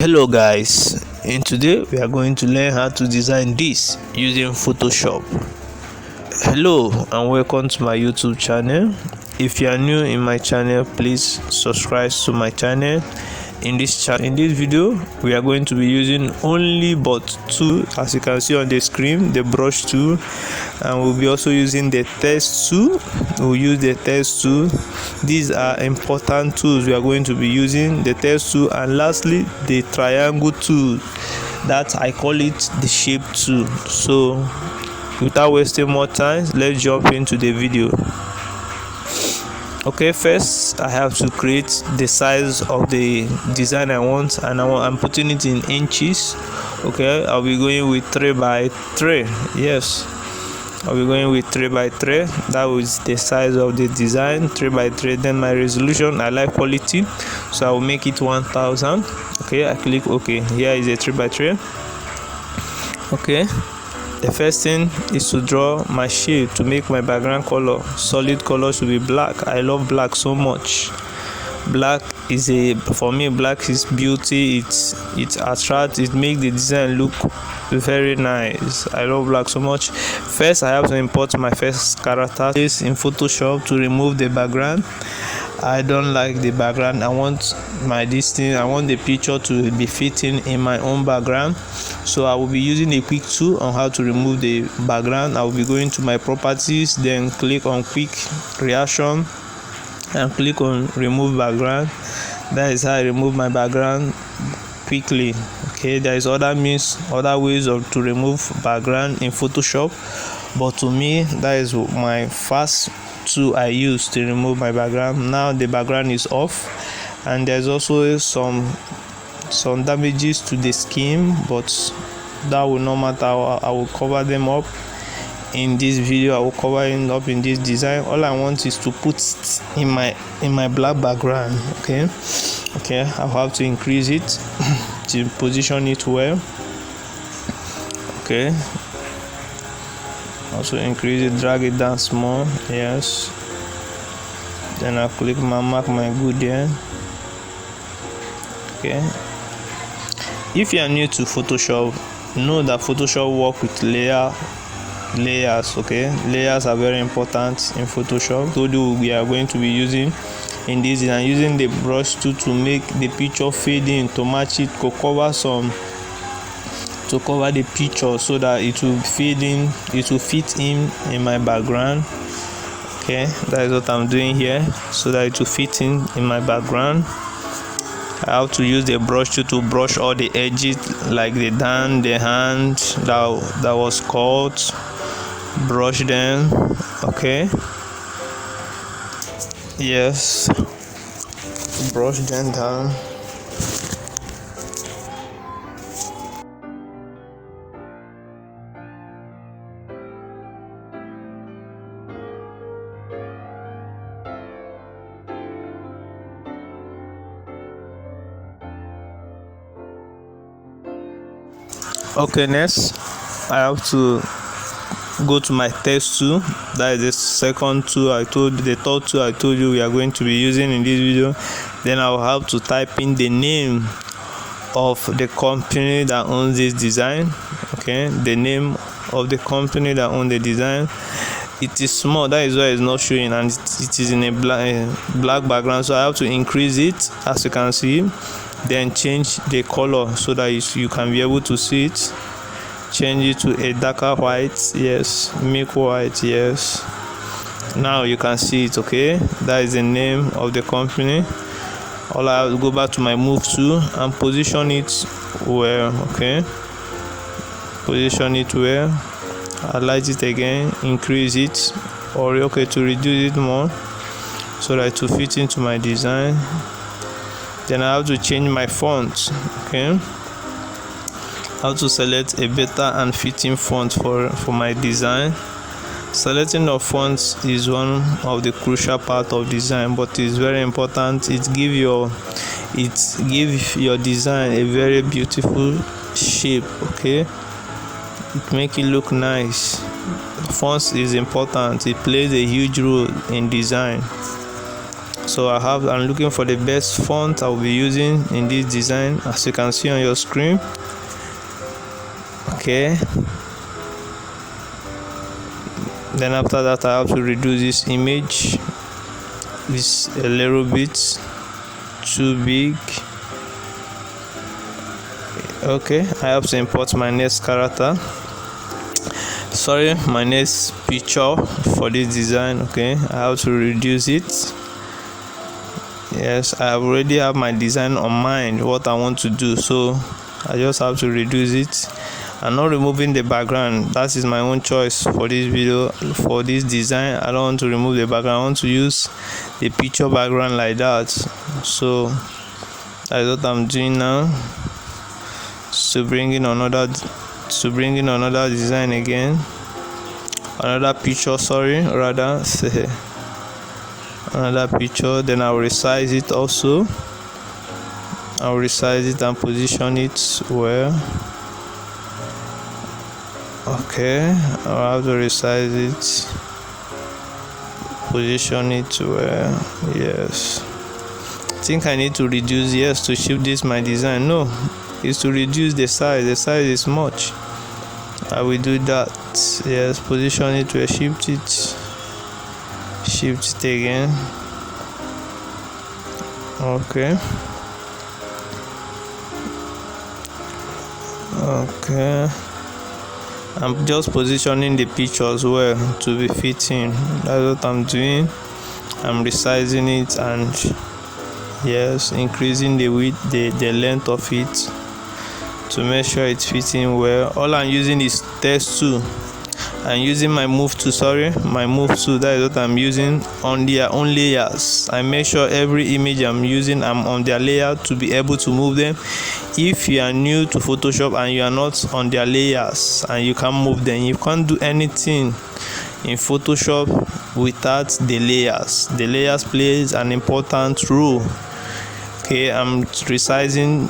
Hello guys, and today we are going to learn how to design this using Photoshop. Hello and welcome to my YouTube channel. If you are new in my channel, please subscribe to my channel. In this video we are going to be using only but two, as you can see on the screen, the brush tool, and we'll be also using the text tool. We'll use the text tool. These are important tools we are going to be using, the text tool, and lastly the triangle tool, that I call it the shape tool. So without wasting more time, let's jump into the video. Okay, first I have to create the size of the design I want, and I'm putting it in inches. Okay, I'll be going with 3 by 3. Yes, I'll be going with 3 by 3. That was the size of the design, 3 by 3. Then my resolution, I like quality, so I will make it 1000. Okay, I click OK. Here is a 3 by 3. Okay, the first thing is to draw my shade to make my background color. Solid color should be black. I love black so much. Black is for me, black is beauty. It attracts, it makes the design look very nice. I love black so much. First I have to import my first character in Photoshop to remove the background. I don't like the background. I want I want the picture to be fitting in my own background. So I will be using a quick tool on how to remove the background. I will be going to my properties, then click on quick reaction and click on remove background. That is how I remove my background quickly. Okay, there is other ways to remove background in Photoshop, but to me that is my first tool I use to remove my background. Now the background is off, and there's also some damages to the skin, but that will not matter. I will cover them up in this video. I will cover it up in this design. All I want is to put it in my black background. Okay, I'll have to increase it to position it well. Okay, also increase it, drag it down small. Yes, then I'll click mark my good there. Okay, if you are new to Photoshop, know that Photoshop work with layers. Okay, layers are very important in Photoshop. So we are going to be using in this, and using the brush tool to make the picture fade in, to match it, to cover the picture so that it will fade in, it will fit in my background. Okay, that is what I'm doing here, so that it will fit in my background. I have to use the brush tool to brush all the edges, like the hand that was cut. Brush them. Okay, yes, brush them down. Okay, next I have to go to my text tool. That is the second tool the third tool I told you we are going to be using in this video. Then I will have to type in the name of the company that owns this design. Okay, the name of the company that owns the design. It is small, that is why it's not showing, and it is in a black background, so I have to increase it, as you can see. Then change the color so that you can be able to see it. Change it to a darker white. Yes, make white. Yes, now you can see it. Okay, that is the name of the company. All I have to go back to my move tool and position it well. Okay, position it well. Highlight it again, increase it, or okay, to reduce it more so that it will fit into my design. Then I have to change my font. Okay, I have to select a better and fitting font for my design. Selecting the fonts is one of the crucial part of design, but it's very important. It give your design a very beautiful shape. Okay, it make it look nice. Fonts is important. It plays a huge role in design. So So I'm looking for the best font I will be using in this design, as you can see on your screen. Okay, then after that I have to reduce this image. This a little bit too big. Okay, I have to import my next character, my next picture for this design. Okay, I have to reduce it. Yes, I already have my design on mind, what I want to do, so I just have to reduce it. I'm not removing the background. That is my own choice for this video. For this design, I don't want to remove the background. I want to use the picture background like that. So that's what I'm doing now. So bring in another design again, another picture, another picture. Then I'll resize it also. I'll resize it and position it where. Okay, I'll have to resize it, position it where. Yes, I think I need to reduce, yes, to shift this my design. No, it's to reduce the size. The size is much. I will do that. Yes, position it where, shift it again. Okay, I'm just positioning the picture as well to be fitting. That's what I'm doing. I'm resizing it and yes, increasing the width, the length of it to make sure it's fitting well. All I'm using is text tool. I'm using my move tool. That is what I'm using on their own layers. I make sure every image I'm using, I'm on their layer to be able to move them. If you are new to Photoshop and you are not on their layers and you can't move them, you can't do anything in Photoshop without the layers. The layers plays an important role. Okay, I'm resizing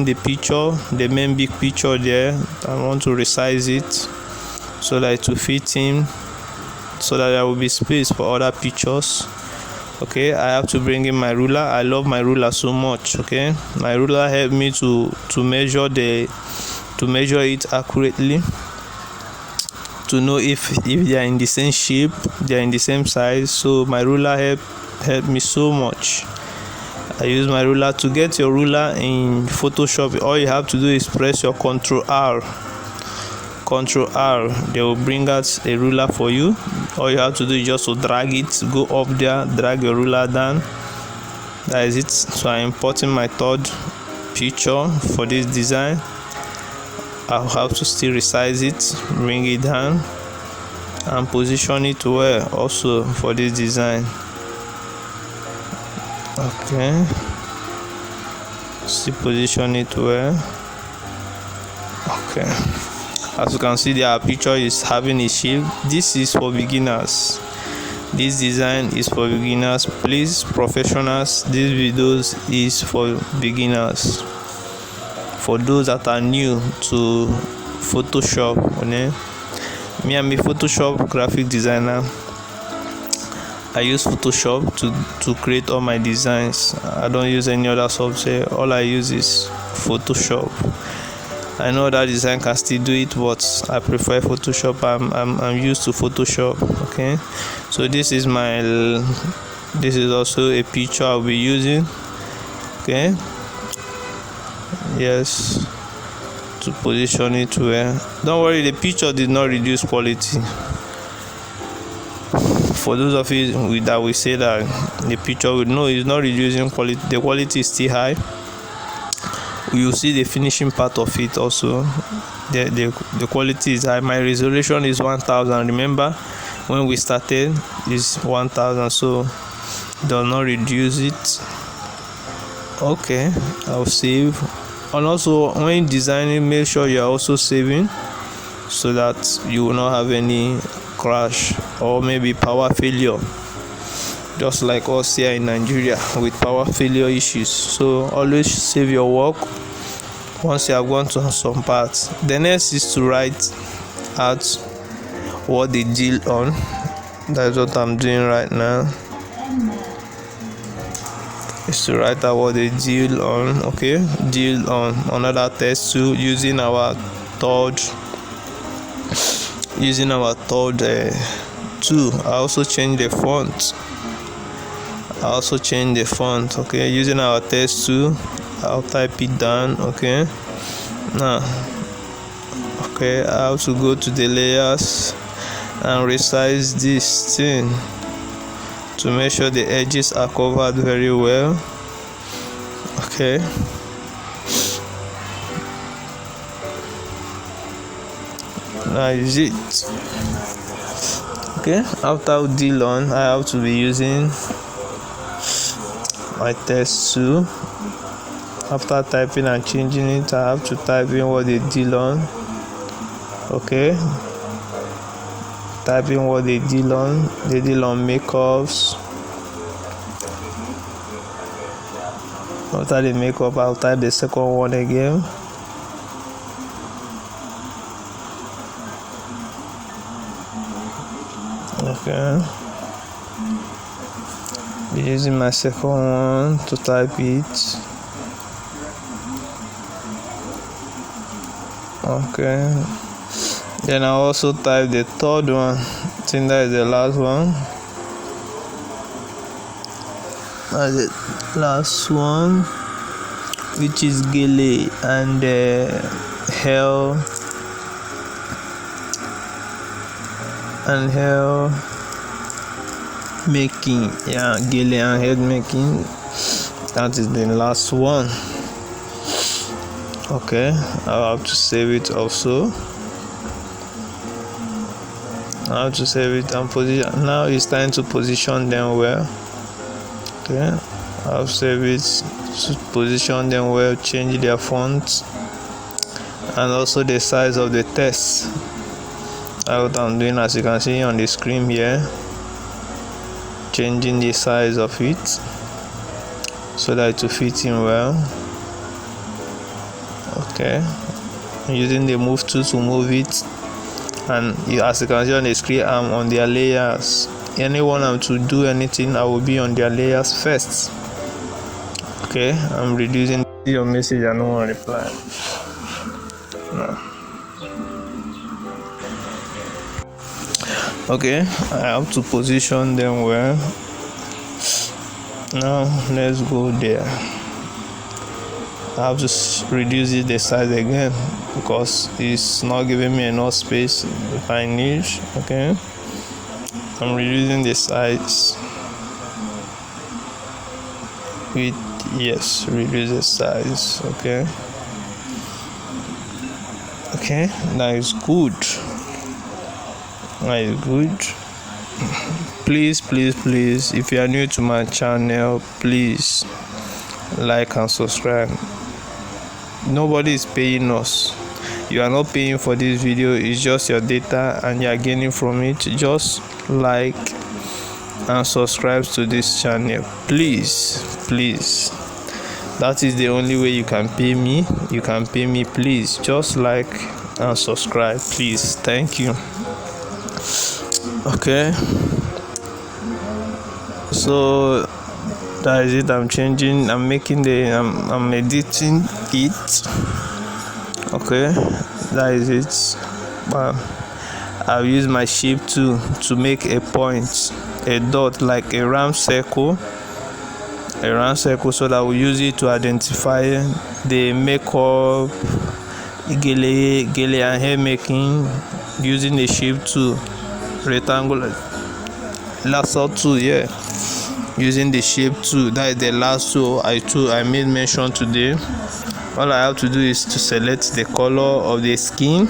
the picture, the main big picture there. I want to resize it so that it will fit in, so that there will be space for other pictures. Okay, I have to bring in my ruler. I love my ruler so much. Okay, my ruler helped me to measure it accurately, to know if they are in the same shape, they are in the same size. So my ruler helped me so much. I use my ruler. To get your ruler in Photoshop, all you have to do is press your Ctrl R. They will bring out a ruler for you. All you have to do is just to drag it, go up there, drag your ruler down. That is it. So I'm importing my third picture for this design. I'll have to still resize it, bring it down and position it well also for this design. Okay, still position it well. Okay, as you can see, their picture is having a shape. This is for beginners. This design is for beginners. Please, professionals, this videos is for beginners, for those that are new to Photoshop. Okay? Me, I'm a Photoshop graphic designer. I use Photoshop to create all my designs. I don't use any other software. All I use is Photoshop. I know that design can still do it, but I prefer Photoshop. I'm used to Photoshop. Okay, so this is also a picture I'll be using. Okay, yes, to position it where. Don't worry, the picture did not reduce quality. For those of you that will say that the picture will, no, it's not reducing quality. The quality is still high. You will see the finishing part of it also. The quality is high. My resolution is 1000. Remember, when we started is 1000, so do not reduce it. Okay, I'll save. And also, when designing, make sure you are also saving, so that you will not have any crash or maybe power failure, just like us here in Nigeria with power failure issues. So always save your work once you have gone to some parts. The next is to write out what they deal on. That's what I'm doing right now. is to write out what they deal on. Okay, deal on another text too, using our third tool. I also change the font. Okay, using our text tool, I'll type it down. Okay, now okay, I have to go to the layers and resize this thing to make sure the edges are covered very well. Okay, now is it. Okay, after deal on, I have to be using my text tool. After typing and changing it, I have to type in what they deal on. Okay, typing what they deal on. They deal on makeups. After the makeup, I'll type the second one again. Okay, using my second one to type it. Okay, then I also type the third one. I think that is the last one. That's the last one, which is gele and hair making. Yeah, gele and head making. That is the last one. Okay, I'll have to save it also. I have to save it and position. Now it's time to position them well. Okay, I'll save it to position them well, change their font and also the size of the text. That's what I'm doing, as you can see on the screen here. Changing the size of it so that it will fit in well. Okay, using the move tool to move it, and as you can see on the screen, I'm on their layers. Anyone I'm to do anything, I will be on their layers first. Okay, I'm reducing your message and no one reply. No. Okay, I have to position them well. Now let's go there. I have to reduce the size again because it's not giving me enough space if I need. Okay, I'm reducing the size with reduce the size. Okay, that is good. Please, if you are new to my channel, please like and subscribe. Nobody is paying us. You are not paying for this video. It's just your data and you are gaining from it. Just like and subscribe to this channel, please. That is the only way you can pay me. Please just like and subscribe, please. Thank you. Okay, so that is it. I'm editing it. Okay, that is it. I'll use my shape tool to make a point, a dot, like a round circle, so that we use it to identify the makeup, gele and hair making, using the shape tool, rectangular lasso tool. Using the shape tool. That is the last tool I made mention today. All I have to do is to select the color of the skin.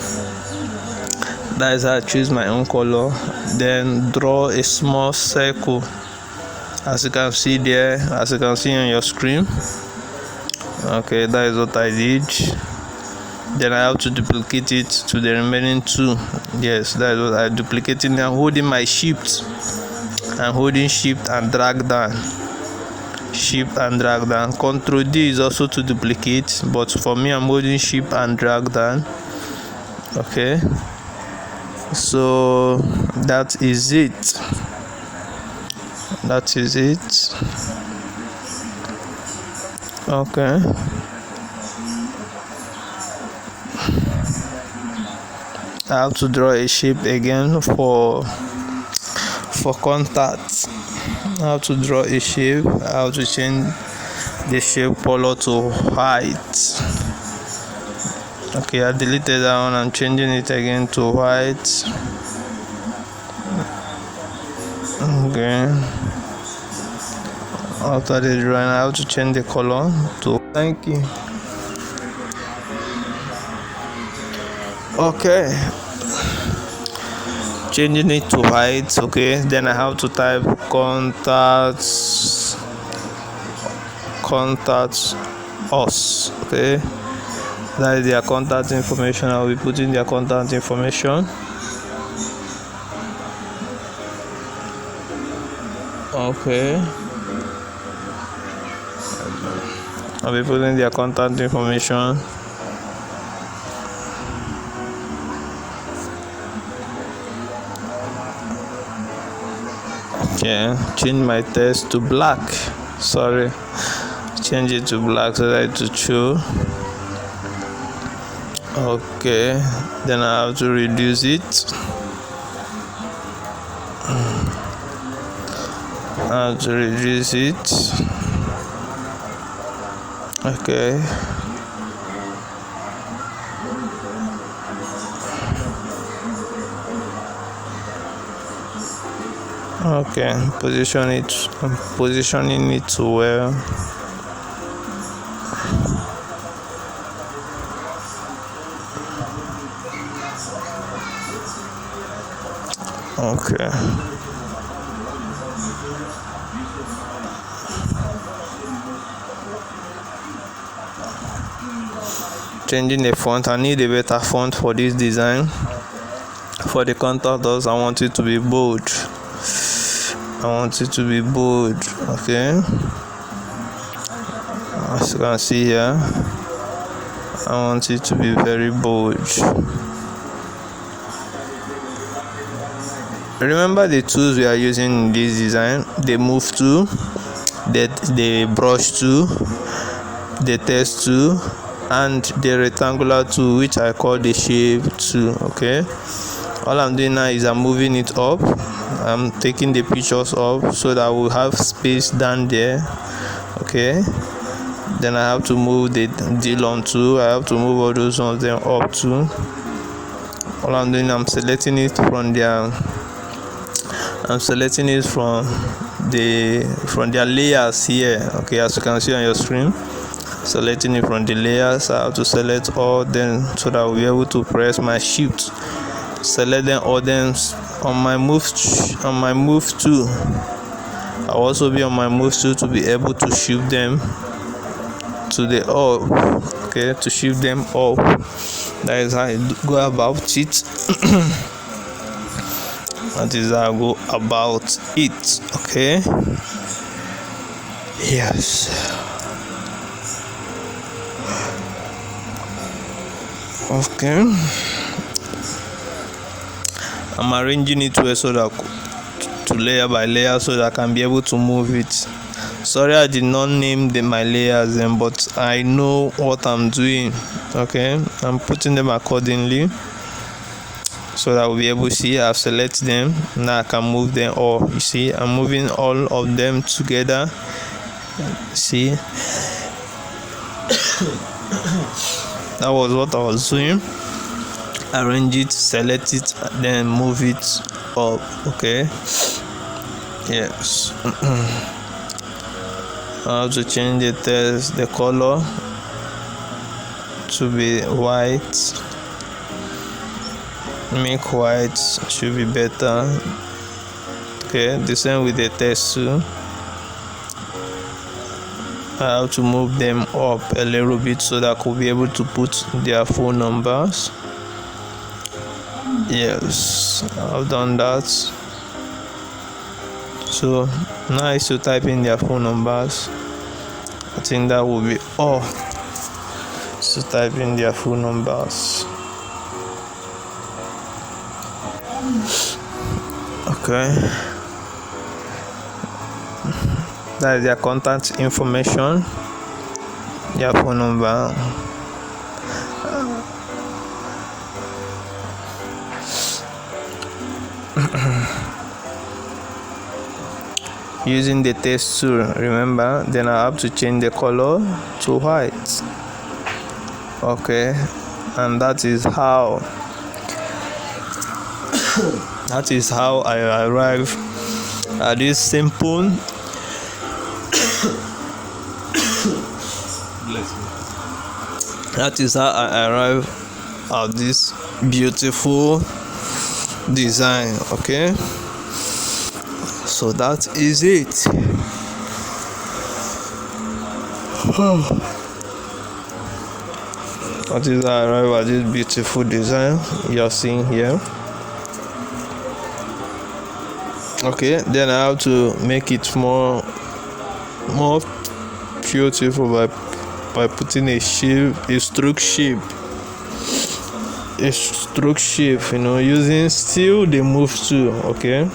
That is how I choose my own color. Then draw a small circle, as you can see there, as you can see on your screen. Okay, that is what I did. Then I have to duplicate it to the remaining two. Yes, that is what I duplicating. I'm holding my shift. I'm holding shift and drag down. Control D is also to duplicate, but for me I'm holding shift and drag down. Okay, so that is it. Okay. I have to draw a shape again for contacts. I have to draw a shape. I have to change the shape color to white. Okay, I deleted that one. I'm changing it again to white. Okay. After the drawing, I have to change the color to thank you. Okay, changing it to white. Okay, then I have to type contacts us. Okay, that is their contact information. I'll be putting their contact information. Okay, I'll be putting their contact information. Okay, change my text to black. Sorry, change it to black so that it will show. Okay, then I have to reduce it. I have to reduce it. Okay. Okay, I'm positioning it to where. Okay. Changing the font. I need a better font for this design. For the contacts, I want it to be bold. Okay. As you can see here, I want it to be very bold. Remember the tools we are using in this design: the move tool, the brush tool, the text tool, and the rectangular tool, which I call the shape tool. Okay, all I'm doing now is I'm moving it up. I'm taking the pictures up so that we'll have space down there. Okay, then I have to move the Delon tool. I have to move all those ones then up too. All I'm doing, I'm selecting it from their layers here. Okay, as you can see on your screen, selecting it from the layers. I have to select all them so that I'll be able to press my shift, select them all them on my move tool. I'll also be on my move tool to be able to shift them to the up. Okay, to shift them up. That is how I go about it. That is how I go about it. Okay. Yes. Okay. I'm arranging it so that to layer by layer so that I can be able to move it. Sorry, I did not name my layers then, but I know what I'm doing. Okay, I'm putting them accordingly so that we'll be able to see. I've selected them. Now I can move them all. You see, I'm moving all of them together. See, that was what I was doing. Arrange it, select it, then move it up. Okay. Yes. I have to change the text, the color to be white. Make white should be better. Okay, the same with the text too. I have to move them up a little bit so that I could be able to put their phone numbers. Yes, I've done that. So now I should type in their phone numbers. I think that will be all. So type in their phone numbers. Okay. That is their contact information. their phone number. Using the text tool, remember, then I have to change the color to white. Okay, and that is how I arrive at this simple that is how I arrive at this beautiful design. Okay, so that is it. That is how I arrive at this beautiful design you're seeing here. Okay, then I have to make it more beautiful by putting a stroke shape, using still the move tool. Okay,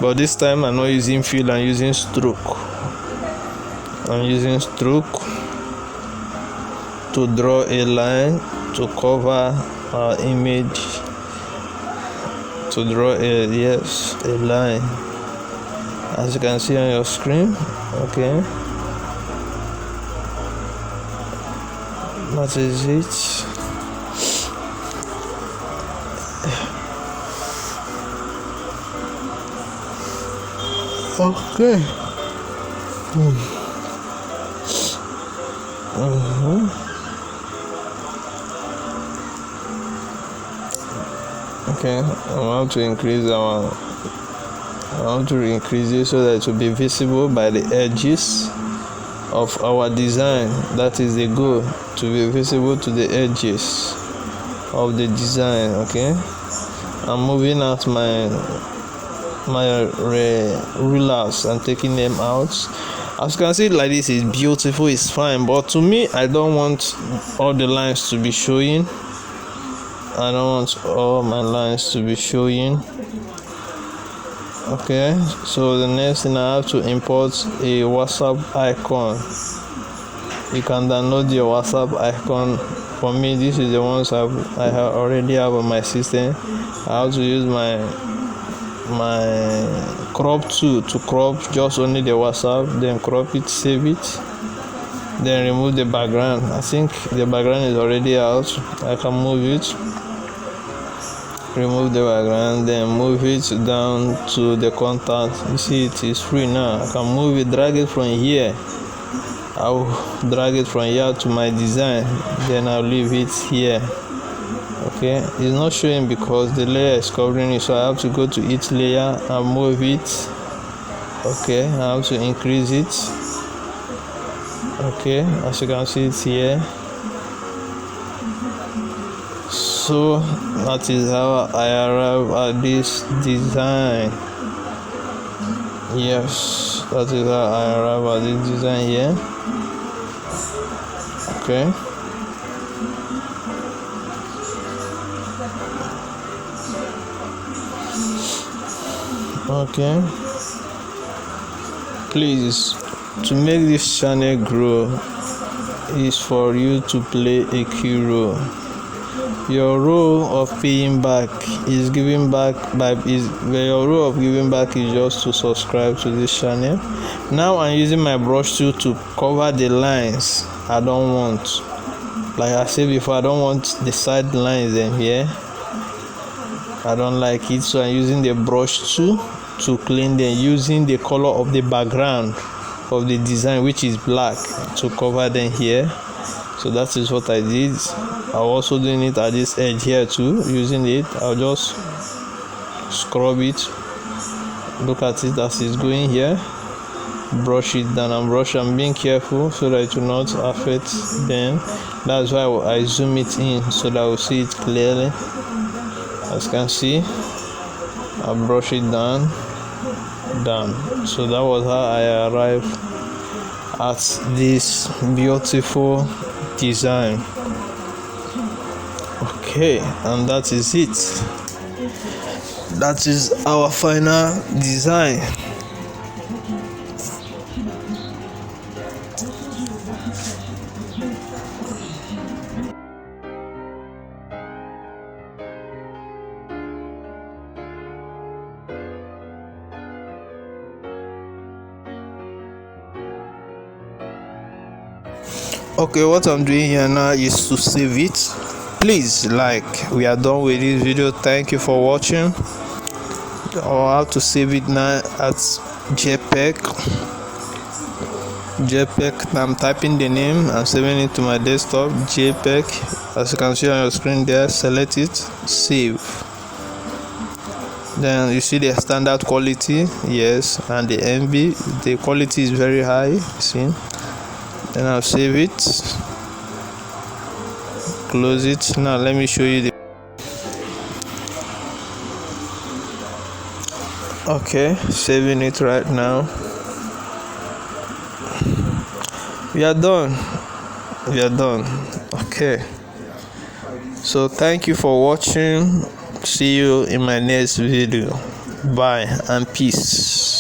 but this time I'm not using fill, I'm using stroke. I'm using stroke to draw a line to cover our image, to draw a line, as you can see on your screen. Okay, that is it. Okay. Okay, I want to increase it so that it will be visible by the edges of our design. That is the goal, to be visible to the edges of the design. Okay, I'm moving out my rulers and taking them out. As you can see, like this is beautiful, it's fine, but to me, I don't want all the lines to be showing. I don't want all my lines to be showing. Okay, so the next thing, I have to import a WhatsApp icon. You can download your WhatsApp icon. For me, this is the ones I already have on my system. I have to use my crop tool to crop just only the WhatsApp, then crop it, save it, then remove the background. I think the background is already out. I can move it, remove the background, then move it down to the contact. You see, it is free now. I can move it, drag it from here. I'll drag it from here to my design, then I'll leave it here. Okay, it's not showing because the layer is covering it, so I have to go to each layer and move it. Okay, I have to increase it. Okay, as you can see it here. So that is how I arrive at this design. Yes, that is how I arrive at this design here. Okay. Okay, please, to make this channel grow is for you to play a key role. Your role of paying back is giving back your role of giving back is just to subscribe to this channel. Now I'm using my brush tool to cover the lines I don't want. Like I said before, I don't want the side lines in here. I don't like it, so I'm using the brush tool to clean them, using the color of the background of the design, which is black, to cover them here. So that is what I did. I'm also doing it at this edge here too, using it. I'll just scrub it. Look at it as it's going here. Brush it down and brush. I'm being careful so that it will not affect them. That's why I zoom it in so that we'll see it clearly. As you can see, I brush it down. So that was how I arrived at this beautiful design. Okay, and that is it. That is our final design. Okay, what I'm doing here now is to save it. Please we are done with this video. Thank you for watching. I'll have to save it now at JPEG. I'm typing the name and saving it to my desktop. JPEG, as you can see on your screen there. Select it, save. Then you see the standard quality, yes, and the MB. The quality is very high. See. Then I'll save it, close it. Now let me show you the okay, saving it right now. We are done. Okay, so thank you for watching. See you in my next video. Bye and peace.